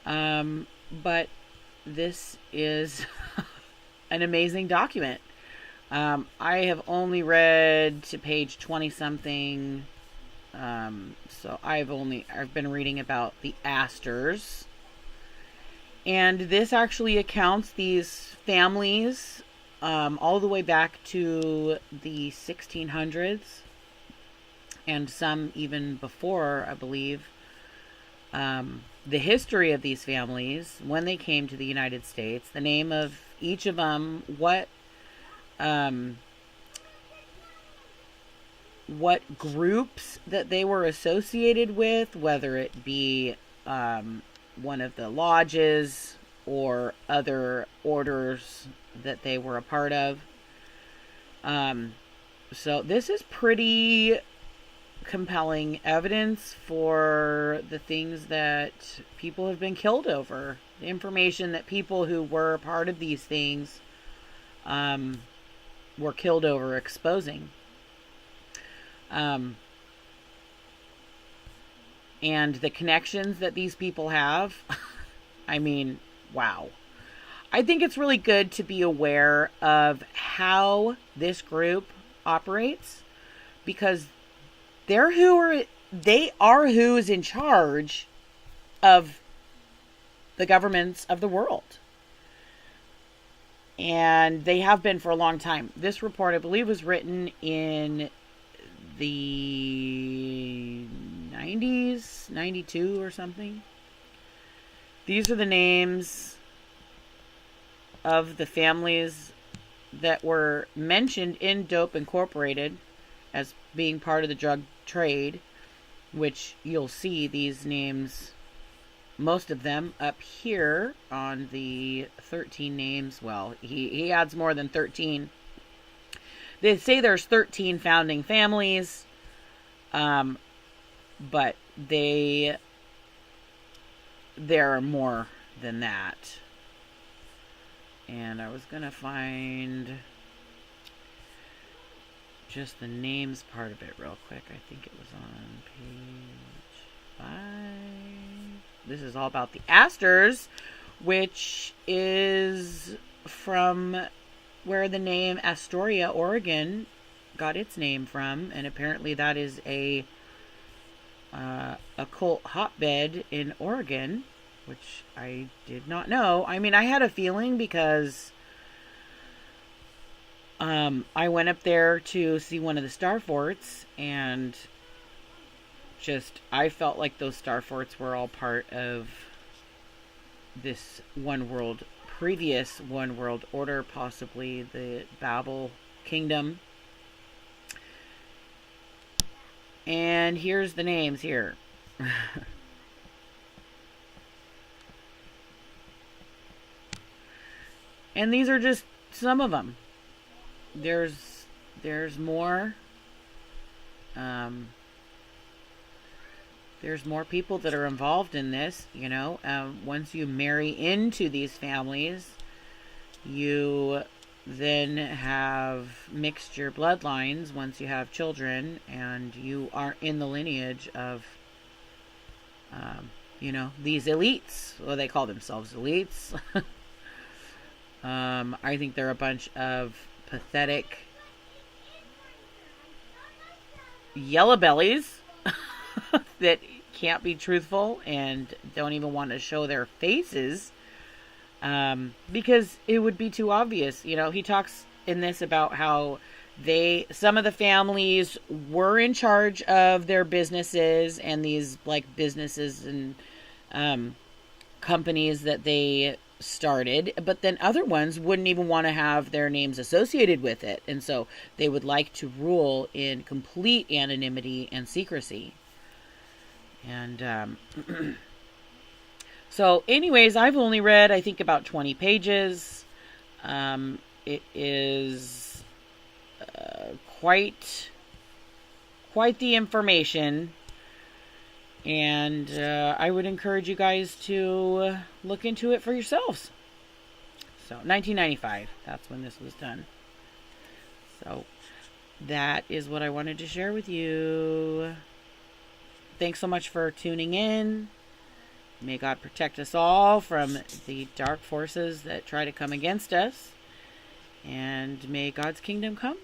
But this is an amazing document. I have only read to page 20 something. So I've been reading about the Astors. And this actually accounts these families all the way back to the 1600s and some even before, I believe. The history of these families, when they came to the United States, the name of each of them, what groups that they were associated with, whether it be one of the lodges or other orders that they were a part of. So this is pretty compelling evidence for the things that people have been killed over. The information that people who were a part of these things were killed over exposing. And the connections that these people have, I mean, wow. I think it's really good to be aware of how this group operates, because they are who is in charge of the governments of the world. And they have been for a long time. This report, I believe, was written in the 90s, 92 or something. These are the names of the families that were mentioned in Dope Incorporated as being part of the drug trade, which you'll see these names, most of them, up here on the 13 names. Well, he adds more than 13. They say there's 13 founding families, but there are more than that. And I was going to find just the names part of it real quick. I think it was on page 5. This is all about the Astors, which is from where the name Astoria, Oregon got its name from. And apparently that is a occult hotbed in Oregon, which I did not know. I mean, I had a feeling because I went up there to see one of the star forts, and I felt like those star forts were all part of this previous one world order, possibly the Babel kingdom. And here's the names here. And these are just some of them. There's more. There's more people that are involved in this, you know. Once you marry into these families, you then have mixed your bloodlines once you have children, and you are in the lineage of, these elites. Well, they call themselves elites. I think they're a bunch of pathetic yellow bellies that can't be truthful and don't even want to show their faces, because it would be too obvious. You know, he talks in this about how some of the families were in charge of their businesses and these like businesses and companies that they started, but then other ones wouldn't even want to have their names associated with it, and so they would like to rule in complete anonymity and secrecy. And so anyways, I've only read, I think, about 20 pages. It is quite the information, and I would encourage you guys to look into it for yourselves. So 1995, that's when this was done. So that is what I wanted to share with you. Thanks so much for tuning in, May God protect us all from the dark forces that try to come against us. And may God's kingdom come.